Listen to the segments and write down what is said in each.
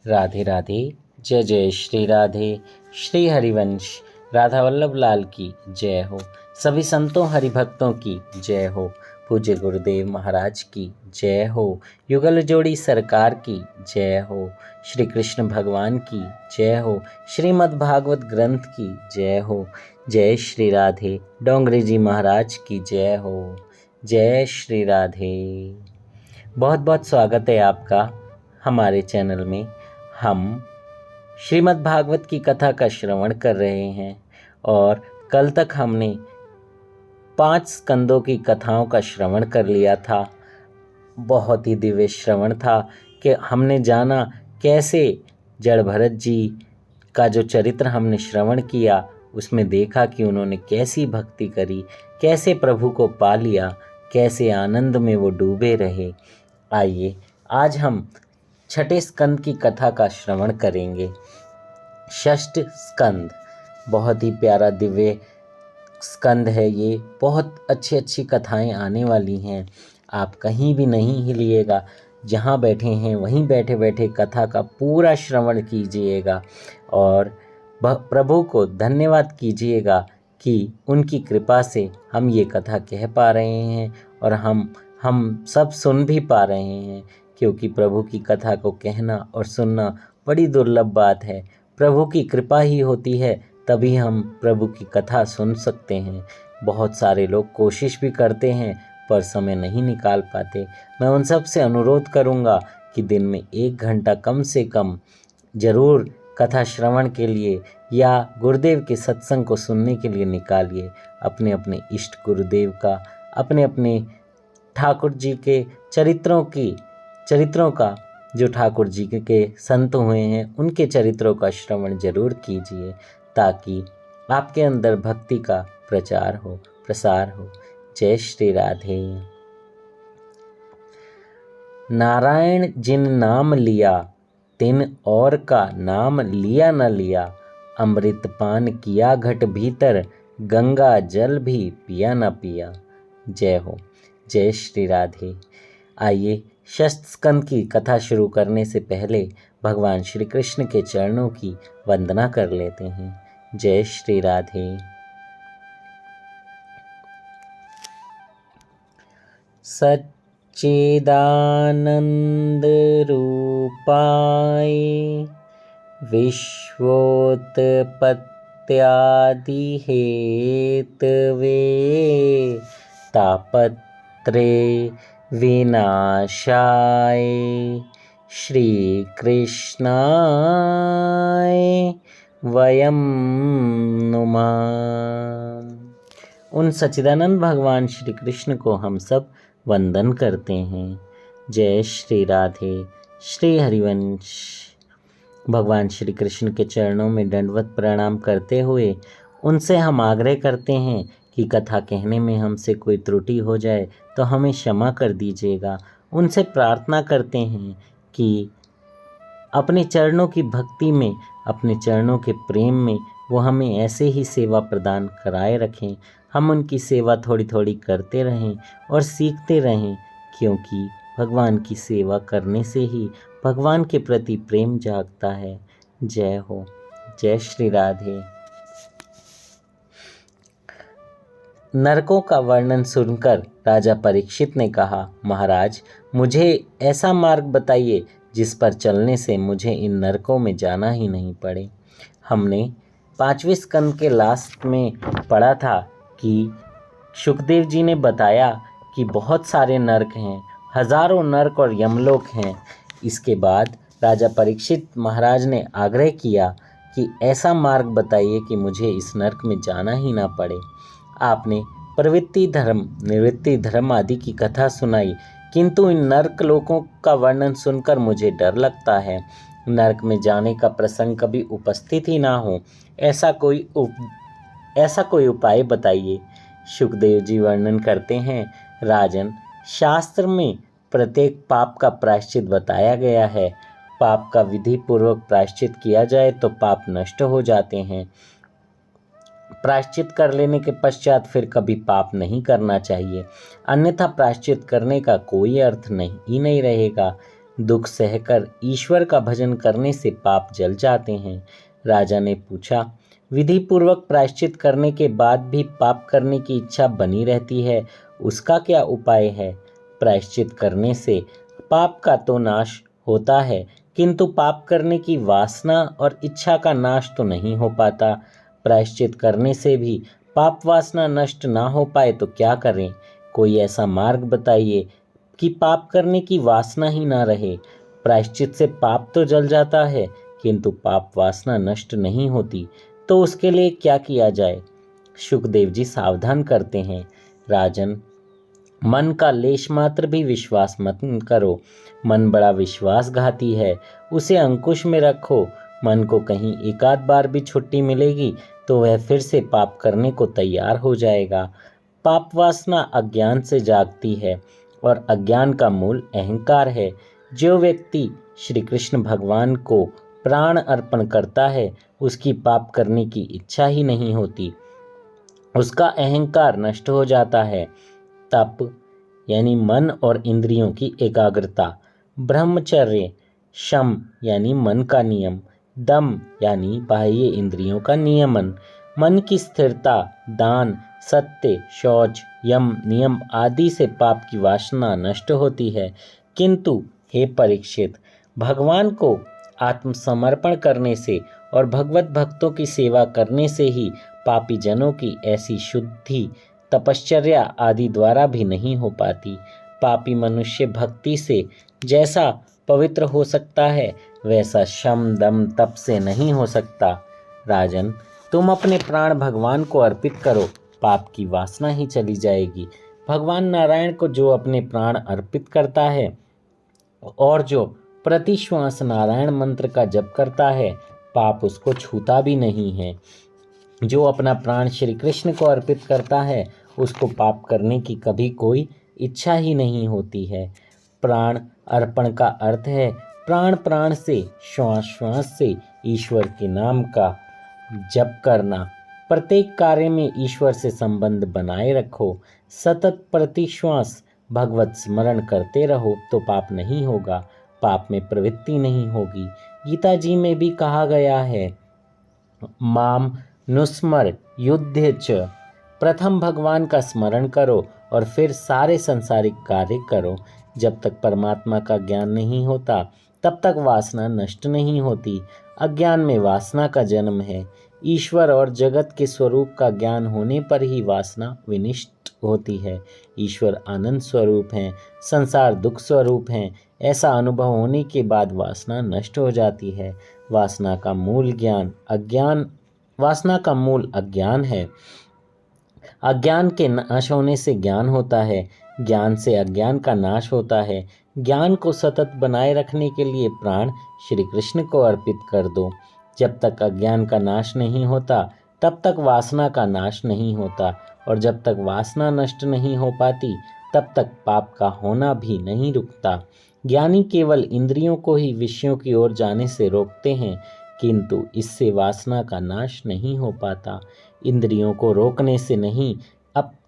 राधे राधे। जय जय श्री राधे। श्री हरिवंश राधा वल्लभ लाल की जय हो। सभी संतों हरिभक्तों की जय हो। पूज्य गुरुदेव महाराज की जय हो। युगल जोड़ी सरकार की जय हो। श्री कृष्ण भगवान की जय हो। श्रीमद् भागवत ग्रंथ की जय हो। जय श्री राधे। डोंगरे जी महाराज की जय हो। जय श्री राधे। बहुत बहुत स्वागत है आपका हमारे चैनल में। हम श्रीमद् भागवत की कथा का श्रवण कर रहे हैं और कल तक हमने 5 स्कंदों की कथाओं का श्रवण कर लिया था। बहुत ही दिव्य श्रवण था कि हमने जाना कैसे जड़ भरत जी का जो चरित्र हमने श्रवण किया उसमें देखा कि उन्होंने कैसी भक्ति करी, कैसे प्रभु को पा लिया, कैसे आनंद में वो डूबे रहे। आइए आज हम 6ठे स्कंद की कथा का श्रवण करेंगे। 6ठ स्कंद बहुत ही प्यारा दिव्य स्कंद है। ये बहुत अच्छी कथाएं आने वाली हैं। आप कहीं भी नहीं हिलिएगा, जहाँ बैठे हैं वहीं बैठे बैठे कथा का पूरा श्रवण कीजिएगा और प्रभु को धन्यवाद कीजिएगा कि उनकी कृपा से हम ये कथा कह पा रहे हैं और हम सब सुन भी पा रहे हैं, क्योंकि प्रभु की कथा को कहना और सुनना बड़ी दुर्लभ बात है। प्रभु की कृपा ही होती है तभी हम प्रभु की कथा सुन सकते हैं। बहुत सारे लोग कोशिश भी करते हैं पर समय नहीं निकाल पाते। मैं उन सब से अनुरोध करूंगा कि दिन में 1 घंटा कम से कम ज़रूर कथा श्रवण के लिए या गुरुदेव के सत्संग को सुनने के लिए निकालिए। अपने अपने इष्ट गुरुदेव का, अपने अपने ठाकुर जी के चरित्रों का, जो ठाकुर जी के संत हुए हैं उनके चरित्रों का श्रवण जरूर कीजिए ताकि आपके अंदर भक्ति का प्रचार हो, प्रसार हो। जय श्री राधे। नारायण जिन नाम लिया तिन और का नाम लिया न लिया। अमृत पान किया घट भीतर, गंगा जल भी पिया न पिया। जय हो। जय श्री राधे। आइए 6ठ स्कंद की कथा शुरू करने से पहले भगवान श्री कृष्ण के चरणों की वंदना कर लेते हैं। जय श्री राधे। सच्चिदानंद रूपाय विश्वोत्पत्त्यादि हेतवे तापत्रे विनाशाय श्री कृष्णाय वयं नुमः। उन सच्चिदानंद भगवान श्री कृष्ण को हम सब वंदन करते हैं। जय श्री राधे। श्री हरिवंश। भगवान श्री कृष्ण के चरणों में दंडवत प्रणाम करते हुए उनसे हम आग्रह करते हैं कि कथा कहने में हमसे कोई त्रुटि हो जाए तो हमें क्षमा कर दीजिएगा। उनसे प्रार्थना करते हैं कि अपने चरणों की भक्ति में, अपने चरणों के प्रेम में वो हमें ऐसे ही सेवा प्रदान कराए रखें। हम उनकी सेवा थोड़ी थोड़ी करते रहें और सीखते रहें, क्योंकि भगवान की सेवा करने से ही भगवान के प्रति प्रेम जागता है। जय हो। जय श्री राधे। नरकों का वर्णन सुनकर राजा परीक्षित ने कहा, महाराज मुझे ऐसा मार्ग बताइए जिस पर चलने से मुझे इन नरकों में जाना ही नहीं पड़े। हमने 5वें स्कंद के लास्ट में पढ़ा था कि सुखदेव जी ने बताया कि बहुत सारे नरक हैं, हजारों नरक और यमलोक हैं। इसके बाद राजा परीक्षित महाराज ने आग्रह किया कि ऐसा मार्ग बताइए कि मुझे इस नरक में जाना ही ना पड़े। आपने प्रवृत्ति धर्म, निवृत्ति धर्म आदि की कथा सुनाई, किंतु इन नरक लोकों का वर्णन सुनकर मुझे डर लगता है। नरक में जाने का प्रसंग कभी उपस्थित ही ना हो, ऐसा कोई उपाय बताइए। सुखदेव जी वर्णन करते हैं, राजन शास्त्र में प्रत्येक पाप का प्रायश्चित बताया गया है। पाप का विधि पूर्वक प्रायश्चित किया जाए तो पाप नष्ट हो जाते हैं। प्रायश्चित कर लेने के पश्चात फिर कभी पाप नहीं करना चाहिए, अन्यथा प्रायश्चित करने का कोई अर्थ नहीं रहेगा। दुख सहकर ईश्वर का भजन करने से पाप जल जाते हैं। राजा ने पूछा, विधि पूर्वक प्रायश्चित करने के बाद भी पाप करने की इच्छा बनी रहती है, उसका क्या उपाय है? प्रायश्चित करने से पाप का तो नाश होता है, किंतु पाप करने की वासना और इच्छा का नाश तो नहीं हो पाता। प्रायश्चित करने से भी पाप वासना नष्ट ना हो पाए तो क्या करें? कोई ऐसा मार्ग बताइए कि पाप करने की वासना ही ना रहे। प्रायश्चित से पाप तो जल जाता है, किंतु पाप वासना नष्ट नहीं होती, तो उसके लिए क्या किया जाए? शुकदेव जी सावधान करते हैं, राजन, मन का लेश मात्र भी विश्वास मत करो। मन बड़ा विश्वासघाती है, उसे अंकुश में रखो। मन को कहीं एक आध बार भी छुट्टी मिलेगी तो वह फिर से पाप करने को तैयार हो जाएगा। पाप वासना अज्ञान से जागती है और अज्ञान का मूल अहंकार है। जो व्यक्ति श्री कृष्ण भगवान को प्राण अर्पण करता है, उसकी पाप करने की इच्छा ही नहीं होती, उसका अहंकार नष्ट हो जाता है। तप यानी मन और इंद्रियों की एकाग्रता, ब्रह्मचर्य, शम यानी मन का नियम, दम यानी बाह्य इंद्रियों का नियमन, मन की स्थिरता, दान, सत्य, शौच, यम नियम आदि से पाप की वासना नष्ट होती है। किंतु हे परीक्षित, भगवान को आत्मसमर्पण करने से और भगवत भक्तों की सेवा करने से ही पापी जनों की ऐसी शुद्धि तपश्चर्या आदि द्वारा भी नहीं हो पाती। पापी मनुष्य भक्ति से जैसा पवित्र हो सकता है, वैसा शम दम तप से नहीं हो सकता। राजन, तुम अपने प्राण भगवान को अर्पित करो, पाप की वासना ही चली जाएगी। भगवान नारायण को जो अपने प्राण अर्पित करता है और जो प्रति श्वास नारायण मंत्र का जप करता है, पाप उसको छूता भी नहीं है। जो अपना प्राण श्री कृष्ण को अर्पित करता है, उसको पाप करने की कभी कोई इच्छा ही नहीं होती है। प्राण अर्पण का अर्थ है प्राण प्राण से, श्वास श्वास से ईश्वर के नाम का जप करना। प्रत्येक कार्य में ईश्वर से संबंध बनाए रखो। सतत प्रति श्वास भगवत स्मरण करते रहो तो पाप नहीं होगा, पाप में प्रवृत्ति नहीं होगी। गीता जी में भी कहा गया है, माम नुस्मर युद्ध च, प्रथम भगवान का स्मरण करो और फिर सारे संसारिक कार्य करो। जब तक परमात्मा का ज्ञान नहीं होता, तब तक वासना नष्ट नहीं होती। अज्ञान में वासना का जन्म है। ईश्वर और जगत के स्वरूप का ज्ञान होने पर ही वासना विनिष्ट होती है। ईश्वर आनंद स्वरूप हैं, संसार दुख स्वरूप हैं, ऐसा अनुभव होने के बाद वासना नष्ट हो जाती है। वासना का मूल अज्ञान है। अज्ञान के नाश होने से ज्ञान होता है, ज्ञान से अज्ञान का नाश होता है। ज्ञान को सतत बनाए रखने के लिए प्राण श्री कृष्ण को अर्पित कर दो। जब तक अज्ञान का नाश नहीं होता, तब तक वासना का नाश नहीं होता, और जब तक वासना नष्ट नहीं हो पाती, तब तक पाप का होना भी नहीं रुकता। ज्ञानी केवल इंद्रियों को ही विषयों की ओर जाने से रोकते हैं, किंतु इससे वासना का नाश नहीं हो पाता। इंद्रियों को रोकने से नहीं,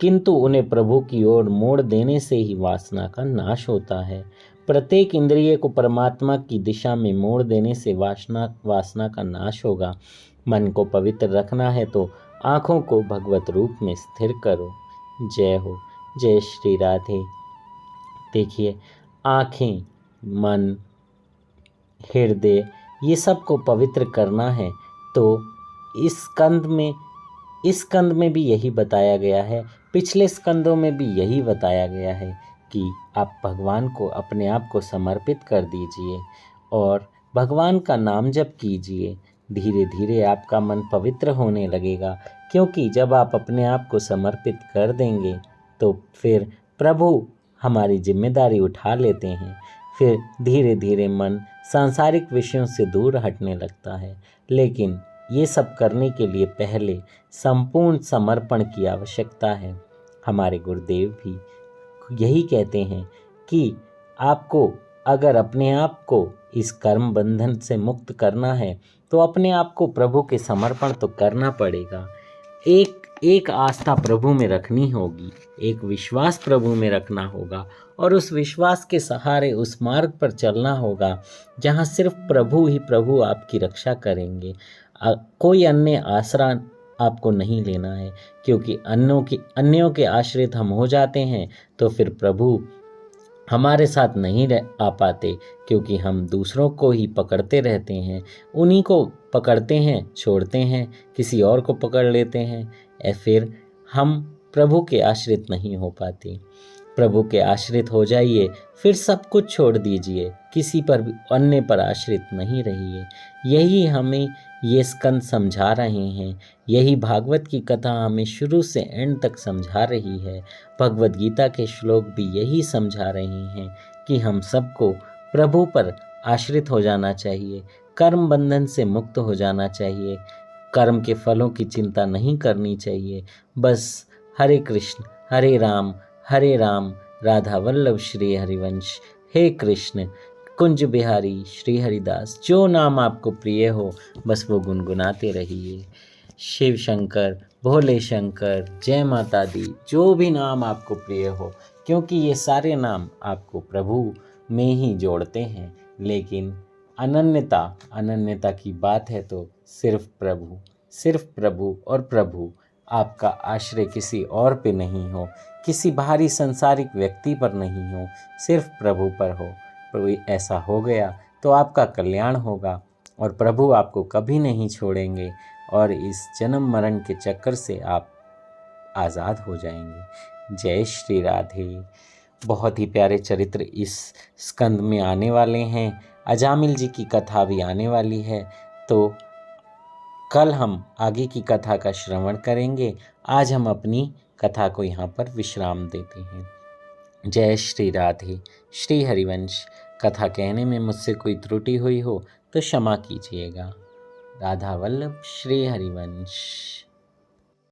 किंतु उन्हें प्रभु की ओर मोड़ देने से ही वासना का नाश होता है। प्रत्येक इंद्रिय को परमात्मा की दिशा में मोड़ देने से वासना का नाश होगा। मन को पवित्र रखना है तो आँखों को भगवत रूप में स्थिर करो। जय हो, जय श्री राधे। देखिए, आँखें, मन, हृदय, ये सब को पवित्र करना है तो इस स्कंद में भी यही बताया गया है। पिछले स्कंदों में भी यही बताया गया है कि आप भगवान को अपने आप को समर्पित कर दीजिए और भगवान का नाम जप कीजिए। धीरे धीरे आपका मन पवित्र होने लगेगा, क्योंकि जब आप अपने आप को समर्पित कर देंगे तो फिर प्रभु हमारी जिम्मेदारी उठा लेते हैं। फिर धीरे धीरे मन सांसारिक विषयों से दूर हटने लगता है। लेकिन ये सब करने के लिए पहले संपूर्ण समर्पण की आवश्यकता है। हमारे गुरुदेव भी यही कहते हैं कि आपको अगर अपने आप को इस कर्म बंधन से मुक्त करना है तो अपने आप को प्रभु के समर्पण तो करना पड़ेगा। एक एक आस्था प्रभु में रखनी होगी, एक विश्वास प्रभु में रखना होगा और उस विश्वास के सहारे उस मार्ग पर चलना होगा जहाँ सिर्फ प्रभु ही प्रभु आपकी रक्षा करेंगे। कोई अन्य आसरा आपको नहीं लेना है, क्योंकि अन्यों के आश्रित हम हो जाते हैं तो फिर प्रभु हमारे साथ नहीं आ पाते, क्योंकि हम दूसरों को ही पकड़ते रहते हैं, उन्हीं को पकड़ते हैं छोड़ते हैं, किसी और को पकड़ लेते हैं फिर हम प्रभु के आश्रित नहीं हो पाते। प्रभु के आश्रित हो जाइए, फिर सब कुछ छोड़ दीजिए, किसी पर भी अन्य पर आश्रित नहीं रहिए। यही हमें ये स्कंद समझा रहे हैं, यही भागवत की कथा हमें शुरू से एंड तक समझा रही है। भगवद गीता के श्लोक भी यही समझा रहे हैं कि हम सबको प्रभु पर आश्रित हो जाना चाहिए, कर्म बंधन से मुक्त हो जाना चाहिए, कर्म के फलों की चिंता नहीं करनी चाहिए। बस हरे कृष्ण हरे राम राधा वल्लभ श्री हरिवंश, हे कृष्ण कुंज बिहारी श्री हरिदास। जो नाम आपको प्रिय हो बस वो गुनगुनाते रहिए। शिव शंकर, भोले शंकर, जय माता दी, जो भी नाम आपको प्रिय हो, क्योंकि ये सारे नाम आपको प्रभु में ही जोड़ते हैं। लेकिन अनन्यता की बात है तो सिर्फ प्रभु और प्रभु। आपका आश्रय किसी और पे नहीं हो, किसी बाहरी संसारिक व्यक्ति पर नहीं हो, सिर्फ प्रभु पर हो। प्रभु ऐसा हो गया तो आपका कल्याण होगा और प्रभु आपको कभी नहीं छोड़ेंगे और इस जन्म मरण के चक्कर से आप आज़ाद हो जाएंगे। जय श्री राधे। बहुत ही प्यारे चरित्र इस स्कंद में आने वाले हैं। अजामिल जी की कथा भी आने वाली है, तो कल हम आगे की कथा का श्रवण करेंगे। आज हम अपनी कथा को यहाँ पर विश्राम देते हैं। जय श्री राधे। श्री हरिवंश। कथा कहने में मुझसे कोई त्रुटि हुई हो तो क्षमा कीजिएगा। राधा वल्लभ श्री हरिवंश।